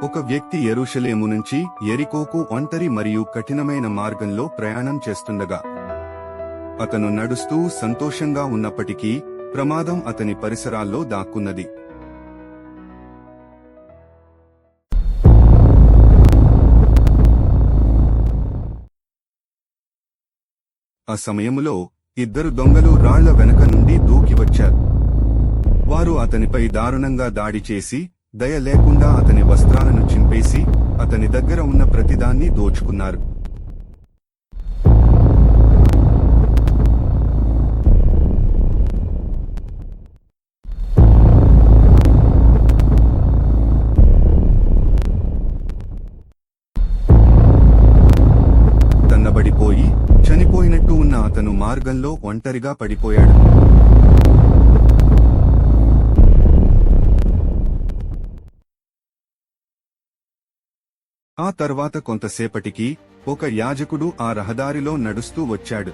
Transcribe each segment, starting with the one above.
ఒక వ్యక్తి యెరూషలేము నుంచి యెరికోకు ఒంటరి మరియు కఠినమైన మార్గంలో ప్రయాణం చేస్తుండగా అతను నడుస్తూ సంతోషంగా ఉన్నప్పటికీ ప్రమాదం అతని పరిసరాల్లో దాక్కున్నది. ఆ సమయములో ఇద్దరు దొంగలు రాళ్ల వెనక నుండి దూకి వచ్చారు. వారు అతనిపై దారుణంగా దాడి చేసి దయ లేకుండా అతని వస్త్రాలను చింపేసి అతని దగ్గర ఉన్న ప్రతిదాన్ని దోచుకున్నారు. తన్నబడిపోయి చనిపోయినట్టు ఉన్న అతను మార్గంలో ఒంటరిగా పడిపోయాడు. ఆ తర్వాత కొంతసేపటికి ఒక యాజకుడు ఆ రహదారిలో నడుస్తూ వచ్చాడు.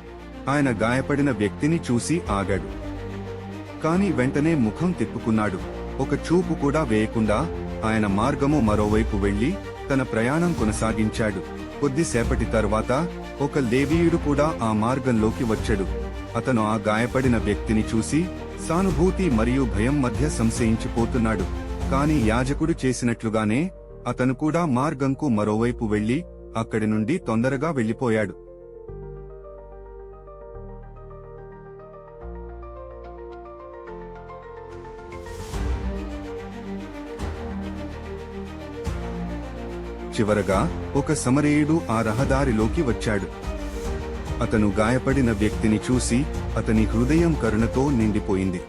ఆయన గాయపడిన వ్యక్తిని చూసి ఆగాడు. కాని వెంటనే ముఖం తిప్పుకున్నాడు. ఒక చూపు కూడా వేయకుండా ఆయన మార్గము మరోవైపు వెళ్లి తన ప్రయాణం కొనసాగించాడు. కొద్దిసేపటి తర్వాత ఒక లేవీయుడు కూడా ఆ మార్గంలోకి వచ్చాడు. అతను ఆ గాయపడిన వ్యక్తిని చూసి సానుభూతి మరియు భయం మధ్య సంశయించిపోతున్నాడు. కాని యాజకుడు చేసినట్లుగానే అతను కూడా మార్గంకు మరోవైపు వెళ్లి అక్కడి నుండి తొందరగా వెళ్లిపోయాడు. చివరగా ఒక సమరయుడు ఆ రహదారిలోకి వచ్చాడు. అతను గాయపడిన వ్యక్తిని చూసి అతని హృదయం కరుణతో నిండిపోయింది.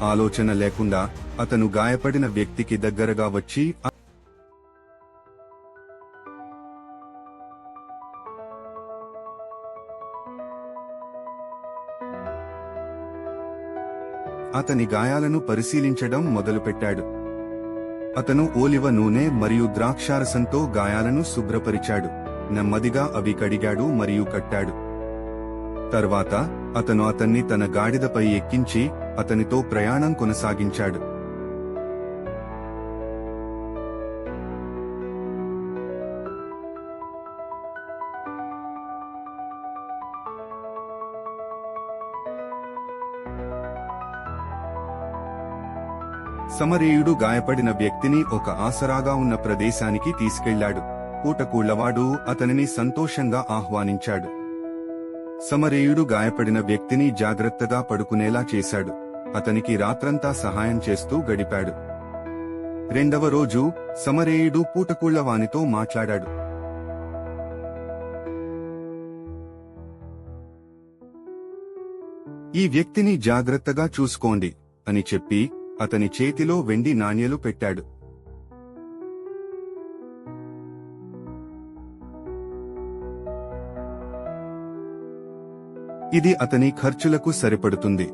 ఆలోచన లేకుండా అతను గాయపడిన వ్యక్తికి దగ్గరగా వచ్చి అతని గాయాలను పరిశీలించడం మొదలుపెట్టాడు. అతను ఓలివ నూనె మరియు ద్రాక్షారసంతో గాయాలను శుభ్రపరిచాడు. నెమ్మదిగా అవి కడిగాడు మరియు కట్టాడు. తర్వాత అతను అతన్ని తన గాడిదపై ఎక్కించి అతనితో ప్రయాణం కొనసాగించాడు. సమరయుడు గాయపడిన వ్యక్తిని ఒక ఆసరాగా ఉన్న ప్రదేశానికి తీసుకెళ్లాడు. పూటకూళ్లవాడు అతనిని సంతోషంగా ఆహ్వానించాడు. సమరయుడు గాయపడిన వ్యక్తిని జాగ్రత్తగా పడుకునేలా చేశాడు. అతనికి రాత్రంతా సహాయం చేస్తూ గడిపాడు. రెండవ రోజు సమరయుడు పూటకూళ్లవానితో మాట్లాడాడు. ఈ వ్యక్తిని జాగ్రత్తగా చూసుకోండి అని చెప్పి అతని చేతిలో వెండి నాణేలు పెట్టాడు. ఇది అతని ఖర్చులకు సరిపడుతుంది.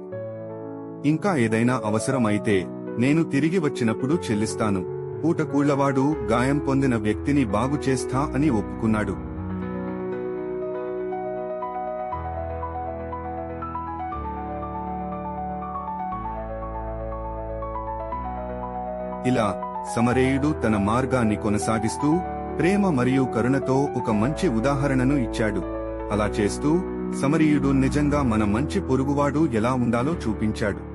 ఇంకా ఏదైనా అవసరమైతే నేను తిరిగి వచ్చినప్పుడు చెల్లిస్తాను. పూటకూళ్లవాడు గాయం పొందిన వ్యక్తిని బాగుచేస్తా అని ఒప్పుకున్నాడు. ఇలా సమరయుడు తన మార్గాన్ని కొనసాగిస్తూ ప్రేమ మరియు కరుణతో ఒక మంచి ఉదాహరణను ఇచ్చాడు. అలా చేస్తూ సమరయుడు నిజంగా మన మంచి పొరుగువాడు ఎలా ఉండాలో చూపించాడు.